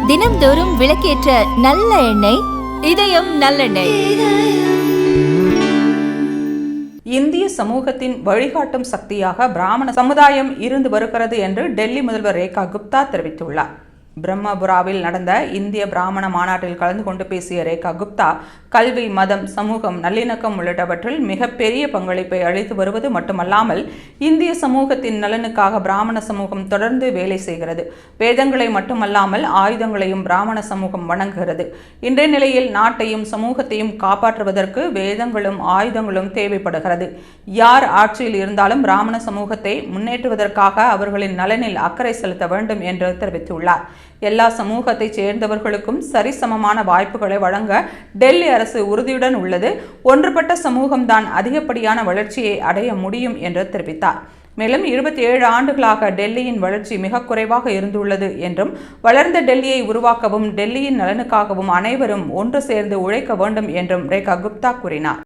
தினம்தோறும் விளக்கேற்ற நல்ல எண்ணெய் இதயம் நல்லெண்ணெய். இந்திய சமூகத்தின் வழிகாட்டும் சக்தியாக பிராமண சமுதாயம் இருந்து வருகிறது என்று டெல்லி முதல்வர் ரேகா குப்தா தெரிவித்துள்ளார். பிரம்மபுராவில் நடந்த இந்திய பிராமண மாநாட்டில் கலந்து கொண்டு பேசிய ரேகா குப்தா, கல்வி, மதம், சமூகம், நல்லிணக்கம் உள்ளிட்டவற்றில் மிகப்பெரிய பங்களிப்பை அளித்து வருவது மட்டுமல்லாமல் இந்திய சமூகத்தின் நலனுக்காக பிராமண சமூகம் தொடர்ந்து வேலை செய்கிறது. வேதங்களை மட்டுமல்லாமல் ஆயுதங்களையும் பிராமண சமூகம் வணங்குகிறது. இன்றைய நிலையில் நாட்டையும் சமூகத்தையும் காப்பாற்றுவதற்கு வேதங்களும் ஆயுதங்களும் தேவைப்படுகிறது. யார் ஆட்சியில் இருந்தாலும் பிராமண சமூகத்தை முன்னேற்றுவதற்காக அவர்களின் நலனில் அக்கறை செலுத்த வேண்டும் என்று தெரிவித்துள்ளார். எல்லா சமூகத்தை சேர்ந்தவர்களுக்கும் சரிசமமான வாய்ப்புகளை வழங்க டெல்லி அரசு உறுதியுடன் உள்ளது. ஒன்றுபட்ட சமூகம்தான் அதிகப்படியான வளர்ச்சியை அடைய முடியும் என்று தெரிவித்தார். மேலும் 27 ஆண்டுகளாக டெல்லியின் வளர்ச்சி மிக குறைவாக இருந்துள்ளது என்றும், வளர்ந்த டெல்லியை உருவாக்கவும் டெல்லியின் நலனுக்காகவும் அனைவரும் ஒன்று சேர்ந்து உழைக்க வேண்டும் என்றும் ரேகா குப்தா கூறினார்.